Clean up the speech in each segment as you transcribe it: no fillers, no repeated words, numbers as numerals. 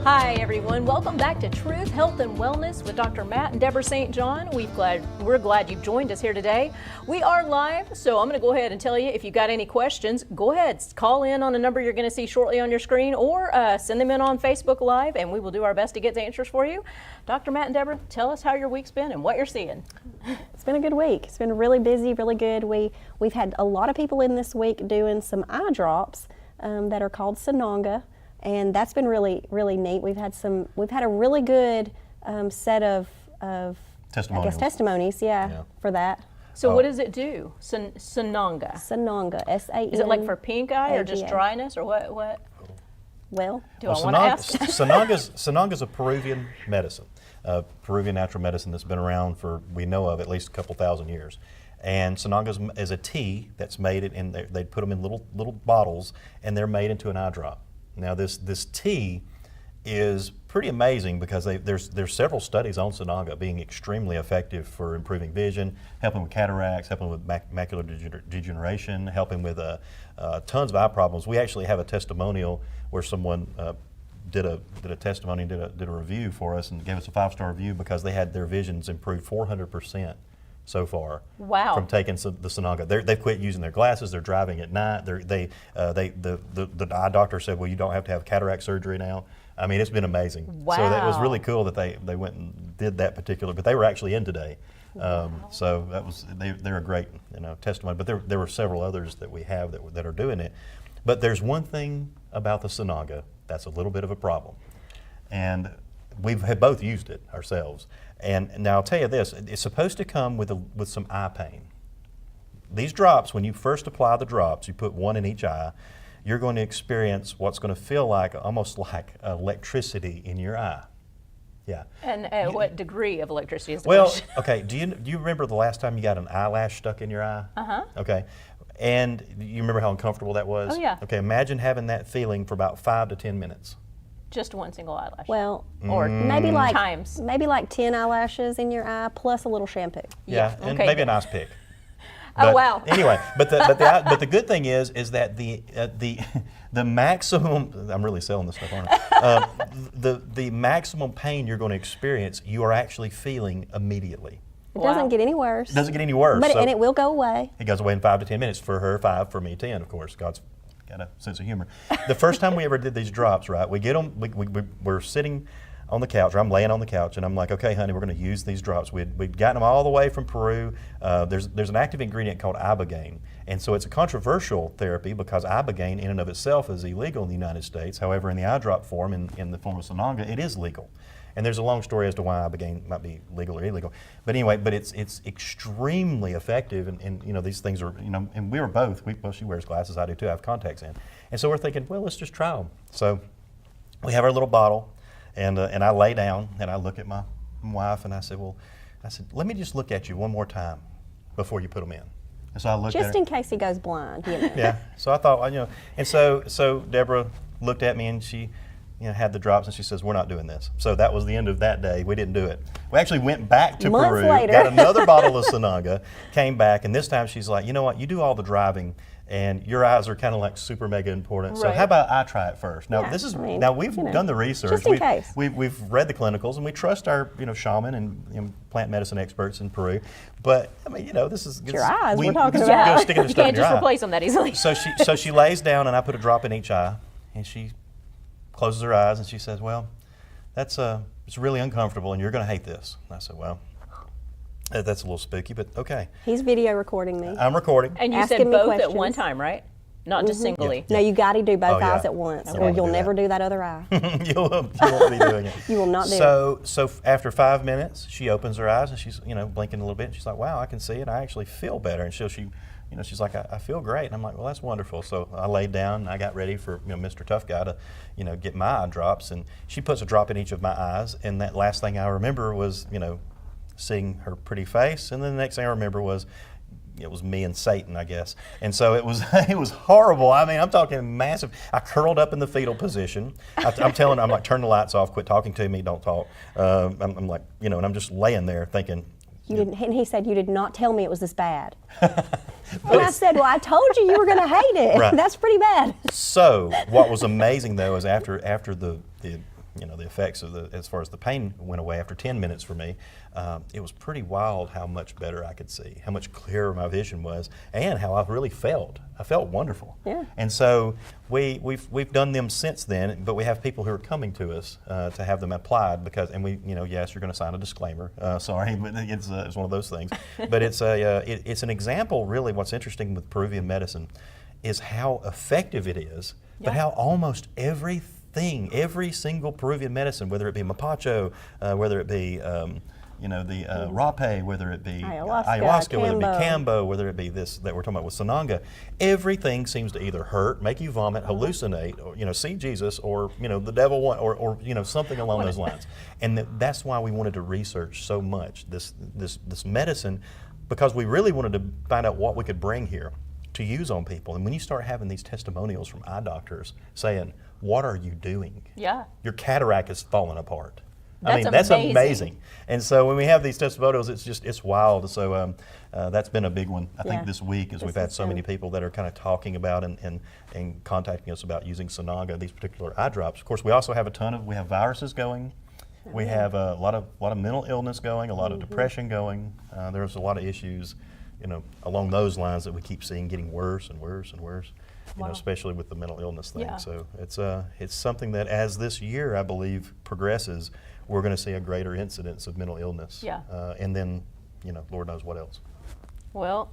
Hi everyone, welcome back to Truth, Health and Wellness with Dr. Matt and Deborah St. John. We're glad you've joined us here today. We are live, so I'm going to go ahead and tell you if you got any questions, go ahead, call in on the number you're going to see shortly on your screen, or send them in on Facebook Live, and we will do our best to get the answers for you. Dr. Matt and Deborah, tell us how your week's been and what you're seeing. It's been a good week. It's been really busy, really good. We've had a lot of people in this week doing some eye drops that are called Sananga. And that's been really, really neat. We've had a really good set of testimonies, for that. So what does it do? Sananga. Sananga, S-A-N. Is it like for pink eye or just dryness or what? Well, I want to ask? Sananga's a Peruvian medicine, Peruvian natural medicine that's been around for, we know of, at least a couple thousand years. And Sananga is a tea that's made they put them in little bottles, and they're made into an eye drop. Now this tea is pretty amazing because there's several studies on Sananga being extremely effective for improving vision, helping with cataracts, helping with macular degeneration, helping with tons of eye problems. We actually have a testimonial where someone did a testimony, did a review for us and gave us a 5-star review because they had their visions improved 400%. So far, wow, from taking the Sananga. They've quit using their glasses. They're driving at night. The eye doctor said, well, you don't have to have cataract surgery now. I mean, it's been amazing. Wow. So that was really cool that they went and did that particular, but they were actually in today. Wow. So that was, they're a great testimony, but there were several others that we have that are doing it. But there's one thing about the Sananga that's a little bit of a problem. And we've both used it ourselves. And now I'll tell you this, it's supposed to come with some eye pain. These drops, when you first apply the drops, you put one in each eye, you're going to experience what's going to feel like, almost like electricity in your eye. Yeah. And what degree of electricity is the Well, question? okay, do you remember the last time you got an eyelash stuck in your eye? Uh-huh. Okay. And you remember how uncomfortable that was? Oh, yeah. Okay, imagine having that feeling for about 5 to 10 minutes. Just one single eyelash. well, or maybe times. like 10 eyelashes in your eye plus a little shampoo. Yeah, and okay. maybe a nice pick. Oh, But wow. Anyway, but the good thing is that the maximum, I'm really selling this stuff, aren't I? The maximum pain you're going to experience, you are actually feeling immediately. It doesn't get any worse. It doesn't get any worse. And it will go away. It goes away in 5 to 10 minutes. For her, 5. For me, 10. Of course, God's got a sense of humor. The first time we ever did these drops, right? We get them. We're sitting on the couch, or I'm laying on the couch, and I'm like, okay, honey, we're going to use these drops. We'd gotten them all the way from Peru. There's an active ingredient called ibogaine, and so it's a controversial therapy because ibogaine in and of itself is illegal in the United States. However, in the eye drop form, in the form of Sananga, it is legal. And there's a long story as to why ibogaine might be legal or illegal. But anyway, it's extremely effective, and these things are, and we were both, she wears glasses, I do too, I have contacts in. And so we're thinking, well, let's just try them. So we have our little bottle, and I lay down and I look at my wife and I said, let me just look at you one more time before you put them in. And so I looked at her. Just in case he goes blind, Yeah, so I thought, and so Deborah looked at me and she, had the drops, and she says, we're not doing this. So that was the end of that day. We didn't do it. We actually went back to Months Peru, later. got another bottle of Sananga, came back, and this time she's like, you know what, you do all the driving, and your eyes are kind of like super mega important. So Right. how about I try it first? Now Yeah, we've done the research. just in case. We've read the clinicals, and we trust our shaman and plant medicine experts in Peru. But I mean, this is your eyes we're talking this is about. sticking the You stuff can't in your just eye. replace them that easily. So she lays down, and I put a drop in each eye, and she closes her eyes, and she says, well, it's really uncomfortable, and you're going to hate this. And I said, well, that's a little spooky, but okay. He's video recording me. I'm recording. And you Asking said me both questions. at one time, right? Not just singly. No, you got to do both Oh, yeah. eyes at once, I or won't you'll do never that. do that other eye. you won't be doing it. You will not do it. So after 5 minutes, she opens her eyes, and she's blinking a little bit, and she's like, wow, I can see it. I actually feel better. And she's like, I feel great. And I'm like, well, that's wonderful. So I laid down, and I got ready for Mr. Tough Guy to get my eye drops, and she puts a drop in each of my eyes, and that last thing I remember was seeing her pretty face, and then the next thing I remember was it was me and Satan, I guess. And so it was it was horrible. I mean, I'm talking massive. I curled up in the fetal position. I'm like, turn the lights off, quit talking to me, don't talk. I'm like, and I'm just laying there thinking. And he said, you did not tell me it was this bad. And I said, well, I told you were going to hate it. Right. That's pretty bad. So what was amazing though is after the the effects of as far as the pain went away after 10 minutes for me. It was pretty wild how much better I could see, how much clearer my vision was, and how I really felt. I felt wonderful. Yeah. And so we've done them since then, but we have people who are coming to us to have them applied because, and yes, you're going to sign a disclaimer. Sorry, but it's one of those things. But it's an example, really. What's interesting with Peruvian medicine is how effective it is, but how almost every single Peruvian medicine, whether it be mapacho, whether it be the rape, whether it be ayahuasca, whether it be cambo, whether it be this that we're talking about with sananga, everything seems to either hurt, make you vomit, hallucinate, or see Jesus, or the devil, or something along those lines. And that's why we wanted to research so much this medicine, because we really wanted to find out what we could bring here to use on people. And when you start having these testimonials from eye doctors saying, "What are you doing? Yeah. Your cataract is falling apart." That's amazing. And so when we have these testimonials, it's wild. So that's been a big one, I think, this week, as we've had so many people that are kind of talking about and contacting us about using Sananga, these particular eye drops. Of course, we also have we have viruses going. We have a lot of mental illness going, a lot of depression going. There's a lot of issues, along those lines that we keep seeing getting worse and worse and worse. Especially with the mental illness thing. Yeah. So it's something that, as this year, I believe, progresses, we're going to see a greater incidence of mental illness. Yeah. And then, Lord knows what else. Well,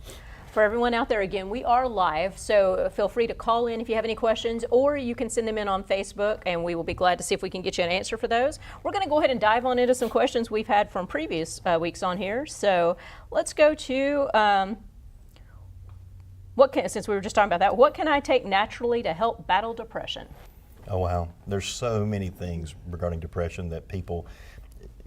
for everyone out there, again, we are live, so feel free to call in if you have any questions, or you can send them in on Facebook, and we will be glad to see if we can get you an answer for those. We're going to go ahead and dive on into some questions we've had from previous weeks on here. So let's go to since we were just talking about that, what can I take naturally to help battle depression? Oh, wow. There's so many things regarding depression that people,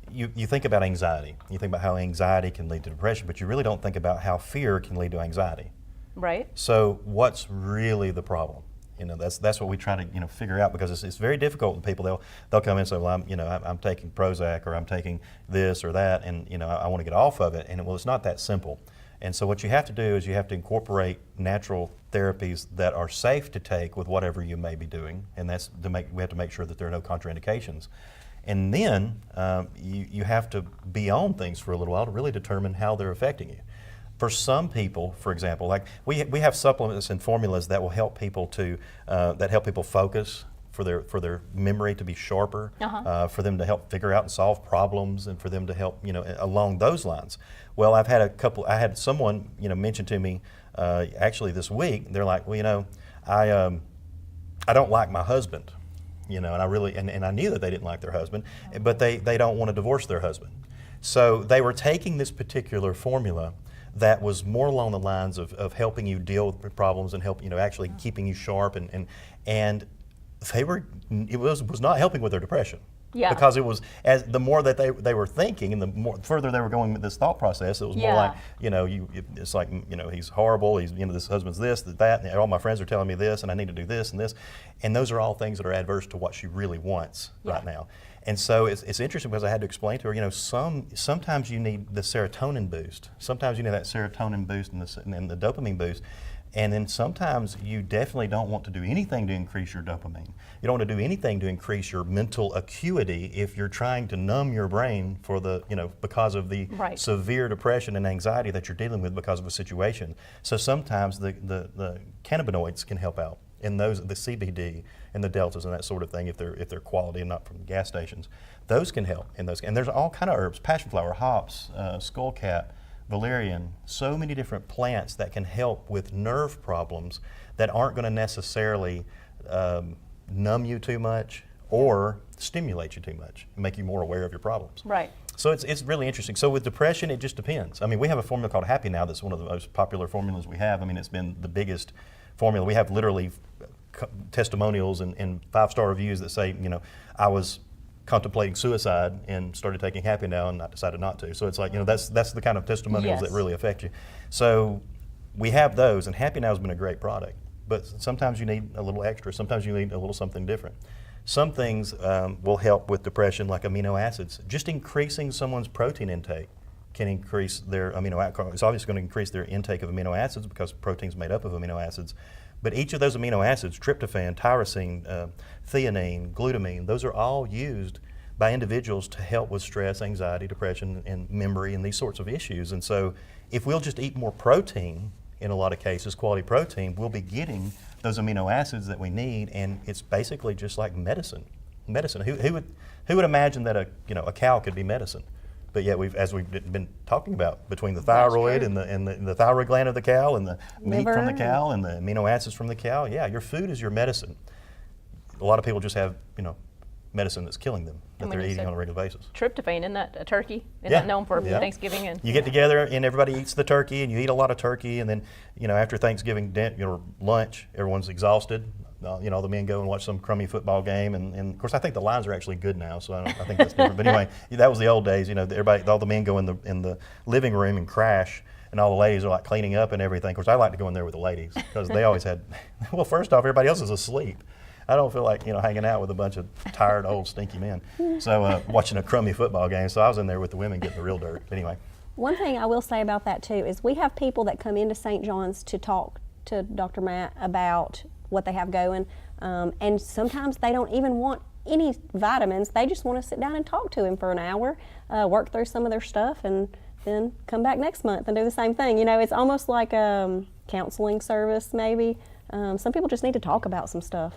you think about anxiety. You think about how anxiety can lead to depression, but you really don't think about how fear can lead to anxiety. Right. So what's really the problem? That's what we try to figure out, because it's very difficult with people. They'll come in and say, well, I'm taking Prozac, or I'm taking this or that, and I want to get off of it. And it's not that simple. And so what you have to do is you have to incorporate natural therapies that are safe to take with whatever you may be doing, and we have to make sure that there are no contraindications. And then you have to be on things for a little while to really determine how they're affecting you. For some people, for example, like we have supplements and formulas that will help people focus, for their memory to be sharper, for them to help figure out and solve problems, and for them to help along those lines. Well, I had someone mention to me actually this week. They're like, well, I don't like my husband, and I knew that they didn't like their husband, but they don't want to divorce their husband. So they were taking this particular formula that was more along the lines of helping you deal with problems and help actually keeping you sharp, and it was not helping with their depression. Yeah. Because it was, as the more that they were thinking, and the more further they were going with this thought process, it was more like, it's like, he's horrible, he's, this husband's this, that, and all my friends are telling me this, and I need to do this and this. And those are all things that are adverse to what she really wants right now. And so it's interesting, because I had to explain to her, sometimes you need the serotonin boost. Sometimes you need that serotonin boost and the dopamine boost. And then sometimes you definitely don't want to do anything to increase your dopamine. You don't want to do anything to increase your mental acuity if you're trying to numb your brain for because of the severe depression and anxiety that you're dealing with because of a situation. So sometimes the cannabinoids can help out, and the CBD and the deltas and that sort of thing, if they're quality and not from gas stations, those can help. And there's all kind of herbs: passion flower, hops, skullcap, valerian, so many different plants that can help with nerve problems that aren't going to necessarily numb you too much or stimulate you too much and make you more aware of your problems. Right. So it's really interesting. So with depression, it just depends. I mean, we have a formula called Happy Now that's one of the most popular formulas we have. I mean, it's been the biggest formula. We have literally testimonials and 5-star reviews that say, I was contemplating suicide and started taking Happy Now, and I decided not to. So it's like, that's the kind of testimonials that really affect you. So we have those, and Happy Now has been a great product. But sometimes you need a little extra. Sometimes you need a little something different. Some things will help with depression, like amino acids. Just increasing someone's protein intake can increase their amino acids. It's obviously going to increase their intake of amino acids, because protein's made up of amino acids. But each of those amino acids, tryptophan, tyrosine, theanine, glutamine, those are all used by individuals to help with stress, anxiety, depression, and memory, and these sorts of issues. And so if we'll just eat more protein, in a lot of cases, quality protein, we'll be getting those amino acids that we need, and it's basically just like medicine. Who would imagine that a cow could be medicine? But yet, as we've been talking about, between the thyroid and the thyroid gland of the cow and the meat from the cow and the amino acids from the cow, yeah, your food is your medicine. A lot of people just have, medicine that's killing them that they're eating on a regular basis. Tryptophan, isn't that a turkey? Isn't Yeah. that known for Yeah. Thanksgiving? And You get together and everybody eats the turkey, and you eat a lot of turkey, and then after Thanksgiving lunch, everyone's exhausted. All the men go and watch some crummy football game, and of course I think the Lions are actually good now, so I think that's different. But anyway, that was the old days. All the men go in the living room and crash, and all the ladies are like cleaning up and everything. Of course, I like to go in there with the ladies because they always had. Well, first off, everybody else is asleep. I don't feel like hanging out with a bunch of tired, old, stinky men. So watching a crummy football game. So I was in there with the women getting the real dirt. Anyway. One thing I will say about that too is we have people that come into St. John's to talk to Dr. Matt about what they have going, and sometimes they don't even want any vitamins. They just want to sit down and talk to him for an hour, work through some of their stuff, and then come back next month and do the same thing. It's almost like a counseling service maybe. Some people just need to talk about some stuff.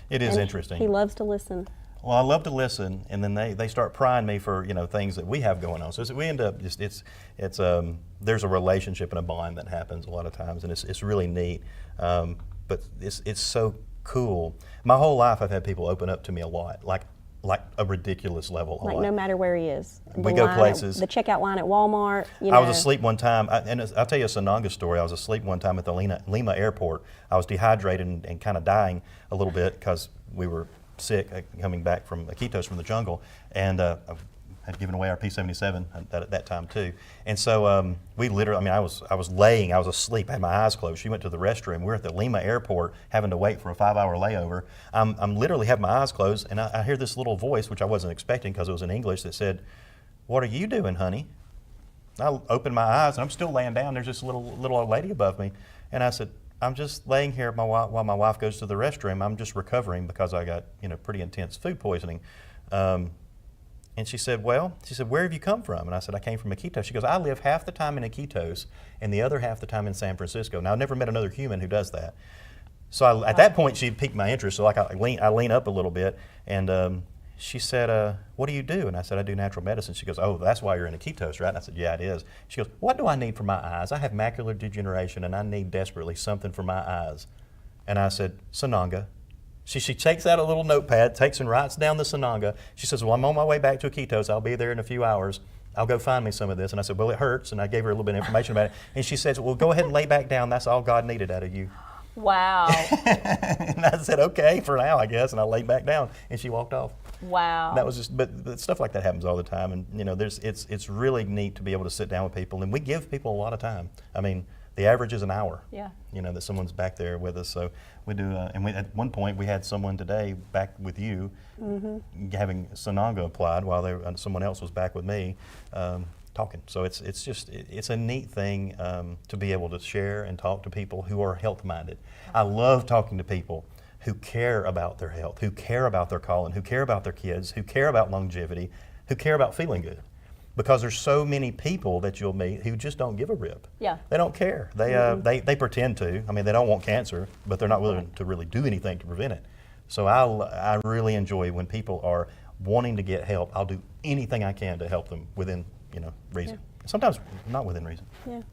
It is And interesting. He loves to listen. Well, I love to listen, and then they start prying me for things that we have going on. So we end up just there's a relationship and a bond that happens a lot of times, and it's really neat. But it's so cool. My whole life I've had people open up to me a lot, like a ridiculous level. Like no matter where he is. We go places. The checkout line at Walmart. I was asleep one time, and I'll tell you a Sananga story. I was asleep one time at the Lima airport. I was dehydrated and kind of dying a little bit because we were sick coming back from Iquitos from the jungle, and I had given away our P77 at that time too. And so we literally, I was asleep, I had my eyes closed. She went to the restroom. We're at the Lima airport having to wait for a 5-hour layover. I'm literally have my eyes closed, and I hear this little voice, which I wasn't expecting because it was in English, that said, "What are you doing, honey?" I opened my eyes, and I'm still laying down. There's this little old lady above me, and I said, "I'm just laying here while my wife goes to the restroom. I'm just recovering because I got pretty intense food poisoning." And she said, "Where have you come from?" And I said, "I came from Iquitos." She goes, "I live half the time in Iquitos and the other half the time in San Francisco." Now, I've never met another human who does that. So at that point, she piqued my interest. So I lean up a little bit, and she said, "What do you do?" And I said, "I do natural medicine." She goes, "Oh, that's why you're in Iquitos, right?" And I said, "Yeah, it is." She goes, "What do I need for my eyes? I have macular degeneration, and I need desperately something for my eyes." And I said, "Sananga." She takes out a little notepad, takes and writes down the Sananga. She says, "Well, I'm on my way back to Iquitos. I'll be there in a few hours. I'll go find me some of this." And I said, "Well, it hurts." And I gave her a little bit of information about it. And she says, "Well, go ahead and lay back down. That's all God needed out of you." wow. And I said, "Okay, for now, I guess." And I laid back down, and she walked off. Wow. That was just, but stuff like that happens all the time. And it's really neat to be able to sit down with people, and we give people a lot of time. The average is an hour. Yeah. That someone's back there with us. So we do, at one point we had someone today back with you, having Sananga applied while someone else was back with me, talking. So it's a neat thing to be able to share and talk to people who are health minded. I love talking to people who care about their health, who care about their calling, who care about their kids, who care about longevity, who care about feeling good. Because there's so many people that you'll meet who just don't give a rip. Yeah. They don't care. They pretend to. They don't want cancer, but they're not willing to really do anything to prevent it. So I really enjoy when people are wanting to get help. I'll do anything I can to help them within reason. Yeah. Sometimes not within reason. Yeah.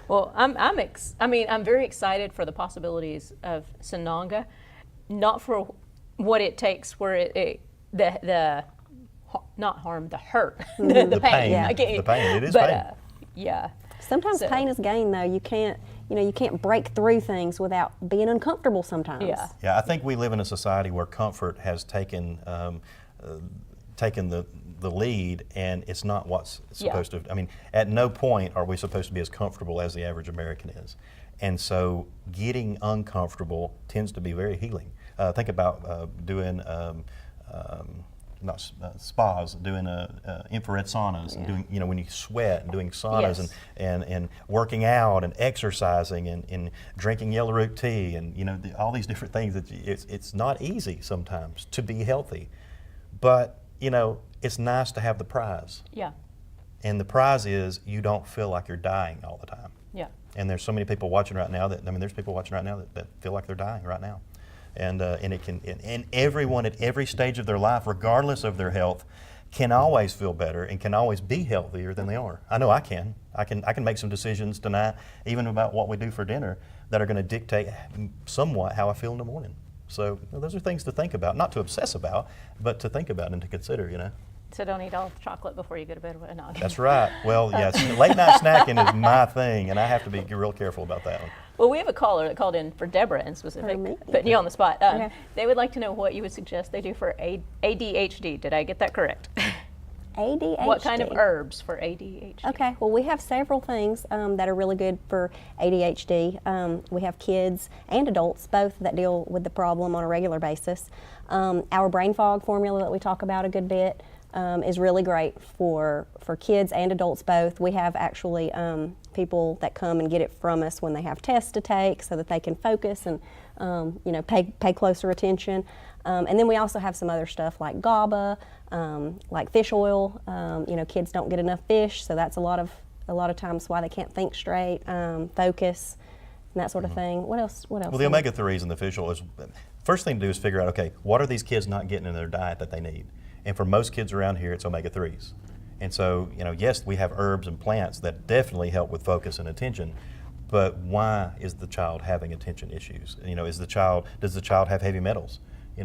Well, I'm very excited for the possibilities of Sananga, not for what it takes, where the not harm, the hurt, the pain. Yeah. Okay. The pain. It is but, pain. Yeah. Sometimes pain is gain, though. You can't break through things without being uncomfortable sometimes. Yeah. Yeah, I think we live in a society where comfort has taken the lead, and it's not what's supposed to. At no point are we supposed to be as comfortable as the average American is. And so getting uncomfortable tends to be very healing. Think about doing spas, doing infrared saunas, and doing, when you sweat, and doing saunas, Yes. and working out and exercising and drinking yellow root tea, and all these different things that it's not easy sometimes to be healthy, but it's nice to have the prize. Yeah. And the prize is you don't feel like you're dying all the time. Yeah. And there's so many people watching right now there's people watching right now that feel like they're dying right now. And it can, and everyone at every stage of their life, regardless of their health, can always feel better and can always be healthier than they are. I know I can. I can make some decisions tonight, even about what we do for dinner, that are going to dictate somewhat how I feel in the morning. So those are things to think about, not to obsess about, but to think about and to consider. So don't eat all the chocolate before you go to bed. No. That's right. Well, yes, late night snacking is my thing, and I have to be real careful about that one. Well, we have a caller that called in for Deborah in specific, For me? putting you on the spot. Okay. They would like to know what you would suggest they do for ADHD. Did I get that correct? ADHD. What kind of herbs for ADHD? Okay, well, we have several things that are really good for ADHD. We have kids and adults, both, that deal with the problem on a regular basis. Our brain fog formula that we talk about a good bit is really great for kids and adults both. We have actually people that come and get it from us when they have tests to take so that they can focus and pay closer attention. And then we also have some other stuff like GABA, like fish oil. Kids don't get enough fish, so that's a lot of times why they can't think straight, focus, and that sort of thing. What else? Well, the omega-3s and the fish oil is, first thing to do is figure out, okay, what are these kids not getting in their diet that they need? And for most kids around here, it's omega-3s. And so, yes, we have herbs and plants that definitely help with focus and attention, but why is the child having attention issues? Does the child have heavy metals?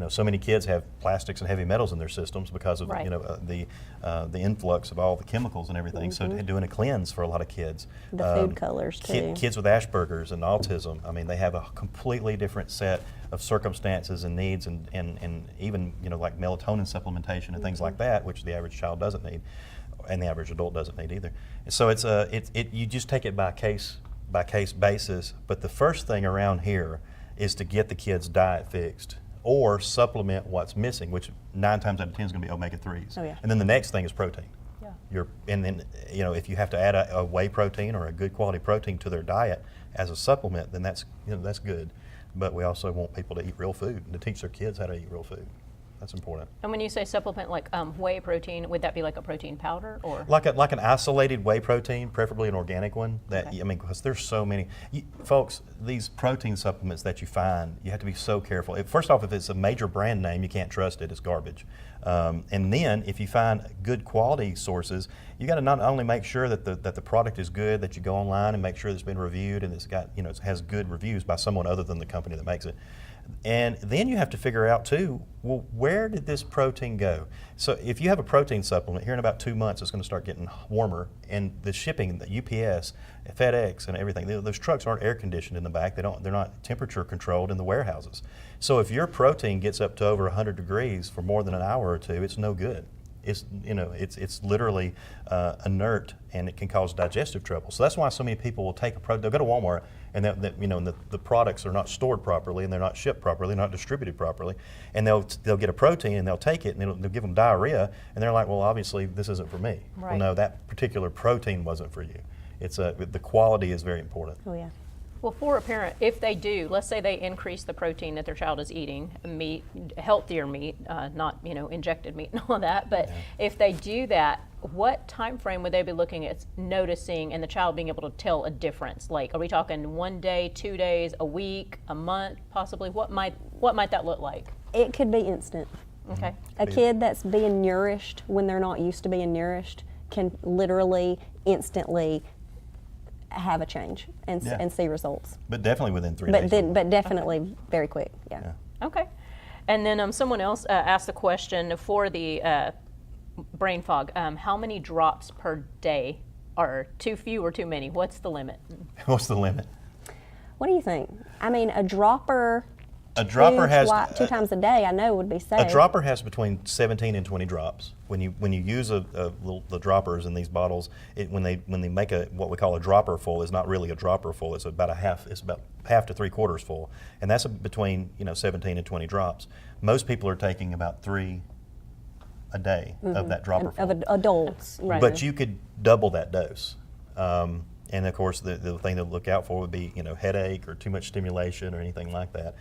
So many kids have plastics and heavy metals in their systems because of Right. The influx of all the chemicals and everything. So doing a cleanse for a lot of kids. The food colors too. Kids with Asperger's and autism, they have a completely different set of circumstances and needs, and even like melatonin supplementation and things like that, which the average child doesn't need, and the average adult doesn't need either. So you just take it by case basis. But the first thing around here is to get the kids' diet fixed, or supplement what's missing, which 9 times out of 10 is going to be omega-3s. Oh, yeah. And then the next thing is protein. Yeah. And then if you have to add a whey protein or a good quality protein to their diet as a supplement, then that's good. But we also want people to eat real food and to teach their kids how to eat real food. That's important. And when you say supplement, like whey protein, would that be like a protein powder, or? Like an isolated whey protein, preferably an organic one. Okay. Because there's so many. Folks, these protein supplements that you find, you have to be so careful. First off, if it's a major brand name, you can't trust it. It's garbage. And then, if you find good quality sources, you got to not only make sure that the product is good, that you go online and make sure that it's been reviewed and it's got it has good reviews by someone other than the company that makes it. And then you have to figure out too, well, where did this protein go? So if you have a protein supplement, here in about 2 months it's going to start getting warmer, and the shipping, the UPS, FedEx and everything, those trucks aren't air conditioned in the back. They're not temperature controlled in the warehouses. So if your protein gets up to over 100 degrees for more than an hour or two, it's no good. It's literally inert, and it can cause digestive trouble. So that's why so many people will take they'll go to Walmart, and the products are not stored properly, and they're not shipped properly, not distributed properly, and they'll get a protein and they'll take it, and they'll give them diarrhea, and they're like, well, obviously this isn't for me. Right. Well, no, that particular protein wasn't for you. The quality is very important. Oh yeah. Well, for a parent, if they do, let's say they increase the protein that their child is eating, meat, healthier meat, not injected meat and all of that, but if they do that, what time frame would they be looking at noticing and the child being able to tell a difference? Like, are we talking 1 day, 2 days, a week, a month, possibly? What might that look like? It could be instant. Okay. A kid that's being nourished when they're not used to being nourished can literally instantly have a change and see results. But definitely within 3 days. But definitely very quick. Yeah. Okay. And then someone else asked the question for the brain fog. How many drops per day are too few or too many? What's the limit? What's the limit? What do you think? I mean, a dropper. A dropper has 2 times a day, I know, would be safe. A dropper has between 17 and 20 drops. When you use the droppers in these bottles, when they make what we call a dropper full, is not really a dropper full. It's about half to 3/4 full, and that's between 17 and 20 drops. Most people are taking about 3 a day of that dropper form. Of adults. Right. But you could double that dose. And of course, the thing to look out for would be, headache or too much stimulation or anything like that.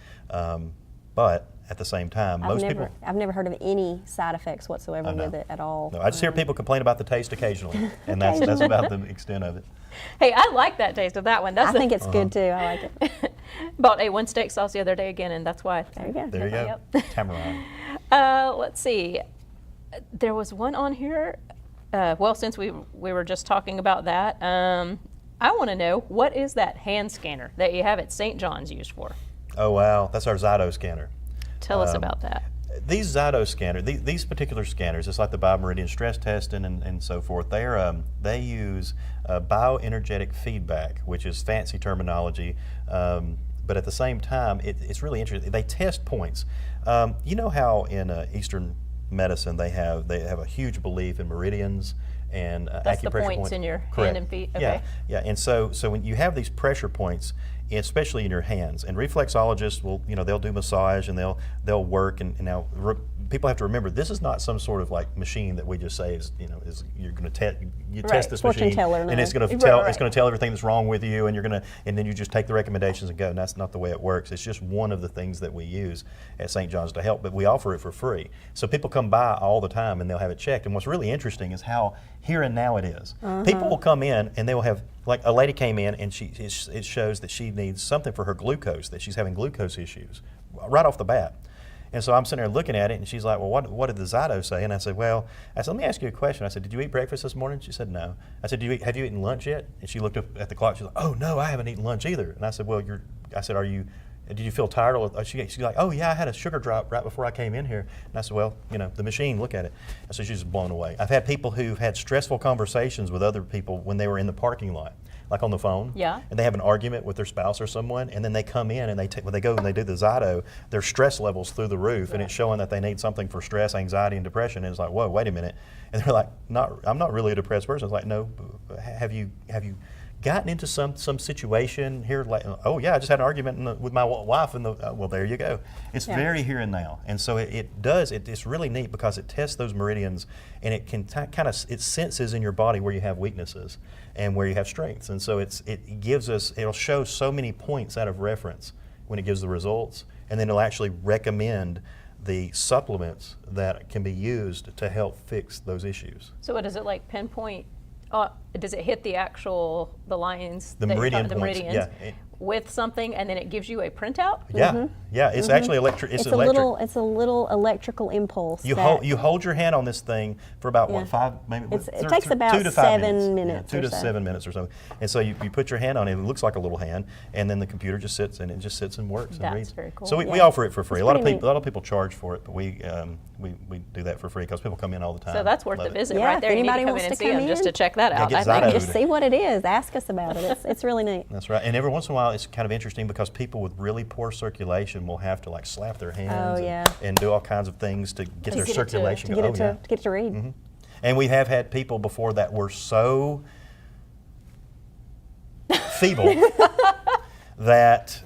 But at the same time, I've never heard of any side effects whatsoever with it at all. No, I just hear people complain about the taste occasionally, and that's about the extent of it. Hey, I like that taste of that one. I think it's good too. I like it. Bought a one steak sauce the other day again, and that's why. There you go. There you go. Yep. Tamarind. Let's see. There was one on here. Well, since we were just talking about that, I want to know, what is that hand scanner that you have at St. John's used for? Oh wow, that's our Zyto scanner. Tell us about that. These Zyto scanners, these particular scanners, it's like the biomeridian stress testing and so forth. They use bioenergetic feedback, which is fancy terminology, but at the same time, it's really interesting. They test points. You know how in Eastern medicine they have a huge belief in meridians and That's acupressure the points in your hand and feet. Okay. Yeah. And so when you have these pressure points, especially in your hands, and reflexologists will, they'll do massage and they'll work. And now people have to remember, this is not some sort of like machine that we just say is you're going to test this Fortune machine teller, no. and it's going to tell it's going to tell everything that's wrong with you, and then you just take the recommendations and go. And that's not the way it works. It's just one of the things that we use at St. John's to help, but we offer it for free. So people come by all the time and they'll have it checked. And what's really interesting is how here and now it is. People will come in and they will have, like a lady came in and it shows that she needs something for her glucose, that she's having glucose issues right off the bat. And so I'm sitting there looking at it, and she's like, well, what did the Zyto say? And I said, let me ask you a question. I said, did you eat breakfast this morning? She said, no. I said, have you eaten lunch yet? And she looked up at the clock. She's like, oh, no, I haven't eaten lunch either. And I said, did you feel tired? She's like, oh, yeah, I had a sugar drop right before I came in here. And I said, well, the machine, look at it. And so she's blown away. I've had people who've had stressful conversations with other people when they were in the parking lot, like on the phone. Yeah. And they have an argument with their spouse or someone, and then they come in and when they go and they do the Zyto, their stress levels through the roof, and it's showing that they need something for stress, anxiety, and depression. And it's like, whoa, wait a minute. And they're like, I'm not really a depressed person. It's like, no, have you gotten into some situation here? Like, oh yeah, I just had an argument with my wife, and well, there you go. It's very here and now, and so it's really neat because it tests those meridians, and it can it senses in your body where you have weaknesses and where you have strengths, and so it'll show so many points out of reference when it gives the results, and then it'll actually recommend the supplements that can be used to help fix those issues. So what does it like pinpoint? Does it hit the lines? The meridian the points, meridians with something, and then it gives you a printout? Yeah, yeah. It's actually electric. It's electric. It's a little electrical impulse. You hold your hand on this thing for about what, 5, maybe? It takes about 2 to 5 7 minutes. 2 to 7 minutes or so. And so you put your hand on it. It looks like a little hand, and then the computer just sits and works and reads. That's very cool. So we offer it for free. A lot of people charge for it, but we do that for free because people come in all the time. So that's worth the visit Yeah, right there. if You need to anybody come wants in and to see come them just in. to check that out. get I think Zyto'd. Just see what it is. Ask us about it. It's really neat. That's right. And every once in a while, it's kind of interesting because people with really poor circulation will have to like slap their hands and do all kinds of things to get their circulation to going. get it to read. Mm-hmm. And we have had people before that were so feeble that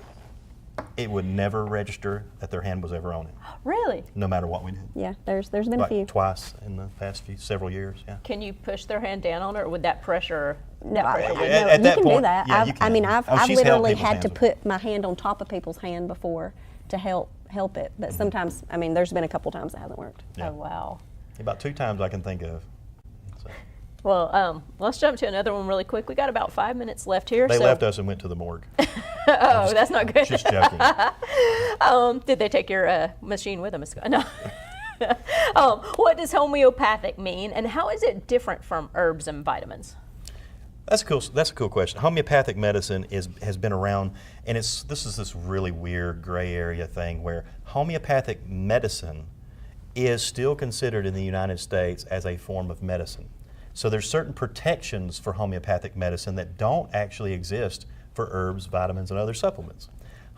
it would never register that their hand was ever on it. Really? No matter what we did. Yeah, there's been a few. Twice in the past several years. Yeah. Can you push their hand down on it, or would that pressure? No, pressure would- at you that can point, do that. yeah, you can. I mean, I've She's held literally people's had to hands put my hand on top of people's hand before to help it. But sometimes, I mean, there's been a couple times it hasn't worked. Yeah. Oh wow. About 2 times I can think of. So. Well, let's jump to another one really quick. We got about 5 minutes left here. They left us and went to the morgue. Oh, that's not good. Just joking. Did they take your machine with them? No. What does homeopathic mean, and how is it different from herbs and vitamins? That's a cool question. Homeopathic medicine has been around, and this is this really weird gray area thing where homeopathic medicine is still considered in the United States as a form of medicine. So there's certain protections for homeopathic medicine that don't actually exist for herbs, vitamins, and other supplements.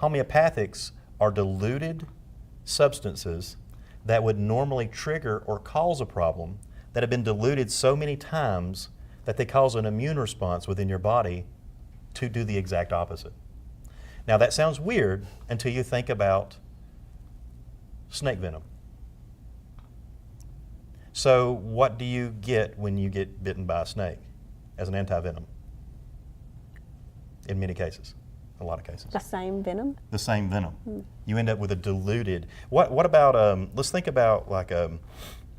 Homeopathics are diluted substances that would normally trigger or cause a problem that have been diluted so many times that they cause an immune response within your body to do the exact opposite. Now that sounds weird until you think about snake venom. So what do you get when you get bitten by a snake as an antivenom? In many cases, a lot of cases. The same venom? The same venom. You end up with a diluted. What about? Let's think about like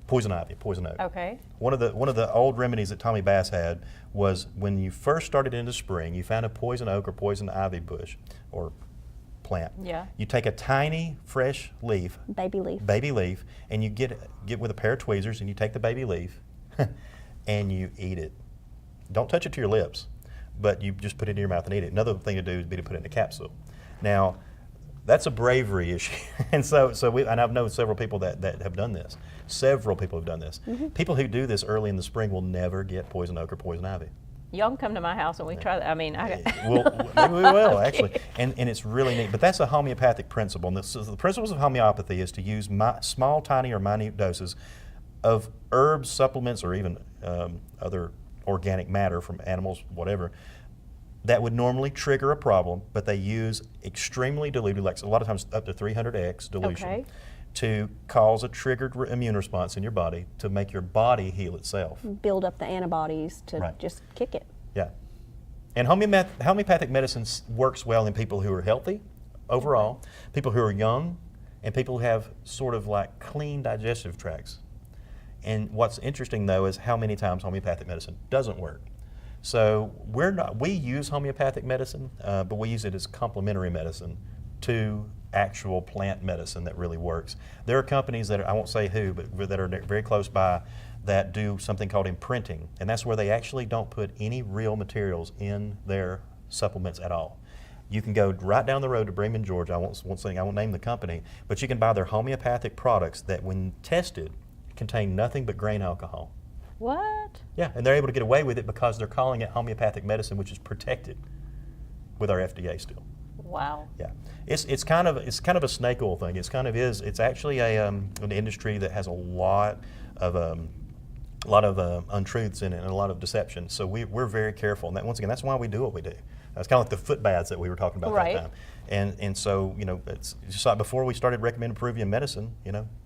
poison ivy, poison oak. Okay. One of the old remedies that Tommy Bass had was when you first started into spring, you found a poison oak or poison ivy bush or plant. Yeah. You take a tiny fresh leaf, Baby leaf. and you get with a pair of tweezers and you take the baby leaf and you eat it. Don't touch it to your lips, but you just put it in your mouth and eat it. Another thing to do would be to put it in a capsule. Now, that's a bravery issue. And and I've known several people that have done this. Several people have done this. People who do this early in the spring will never get poison oak or poison ivy. Y'all can come to my house and we try that. I mean, Maybe we will, actually. And it's really neat. But that's a homeopathic principle. And the principles of homeopathy is to use small, tiny, or minute doses of herbs, supplements, or even other organic matter from animals, whatever, that would normally trigger a problem, but they use extremely diluted, like a lot of times up to 300x dilution, to cause a triggered immune response in your body to make your body heal itself. Build up the antibodies to Right. just kick it. Yeah. And homeopathic medicine works well in people who are healthy overall, people who are young, and people who have sort of like clean digestive tracts. And what's interesting though is how many times homeopathic medicine doesn't work. So we use homeopathic medicine, but we use it as complementary medicine to actual plant medicine that really works. There are companies that I won't say who, but that are very close by that do something called imprinting, and that's where they actually don't put any real materials in their supplements at all. You can go right down the road to Bremen, Georgia. I won't name the company, but you can buy their homeopathic products that, when tested, contain nothing but grain alcohol. What? Yeah, and they're able to get away with it because they're calling it homeopathic medicine, which is protected with our FDA still. Wow. Yeah, it's kind of a snake oil thing. It's actually an industry that has a lot of untruths in it and a lot of deception. So we're very careful, and once again, that's why we do what we do. That's kind of like the foot baths that we were talking about that time. And so it's just like before we started recommending Peruvian medicine.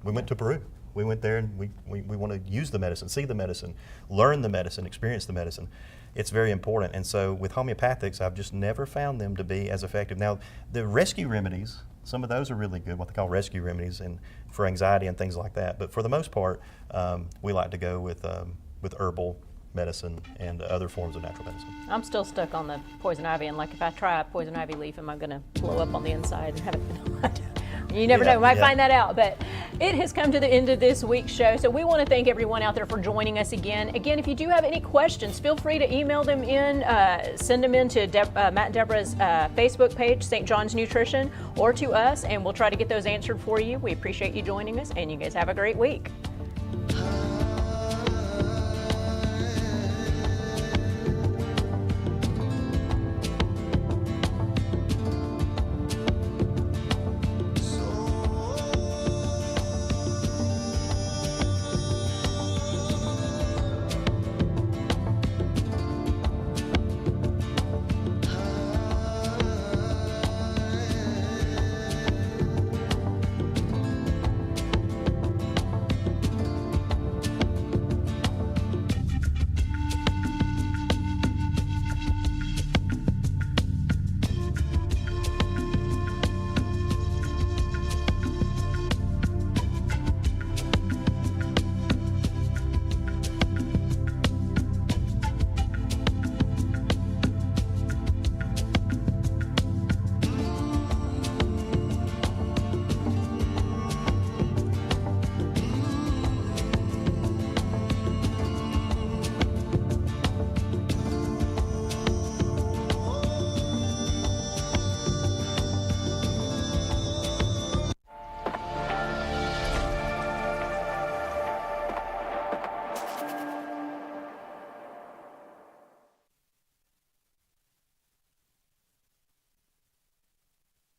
We went to Peru. We went there and we want to use the medicine, see the medicine, learn the medicine, experience the medicine. It's very important. And so with homeopathics, I've just never found them to be as effective. Now, the rescue remedies, some of those are really good, what they call rescue remedies and for anxiety and things like that. But for the most part, we like to go with herbal medicine and other forms of natural medicine. I'm still stuck on the poison ivy, and like if I try a poison ivy leaf, am I going to blow up on the inside and have it? You never know, we might find that out. But it has come to the end of this week's show, so we want to thank everyone out there for joining us again. Again, if you do have any questions, feel free to email them in, send them in to Matt and Deborah's Facebook page, St. John's Nutrition, or to us, and we'll try to get those answered for you. We appreciate you joining us, and you guys have a great week.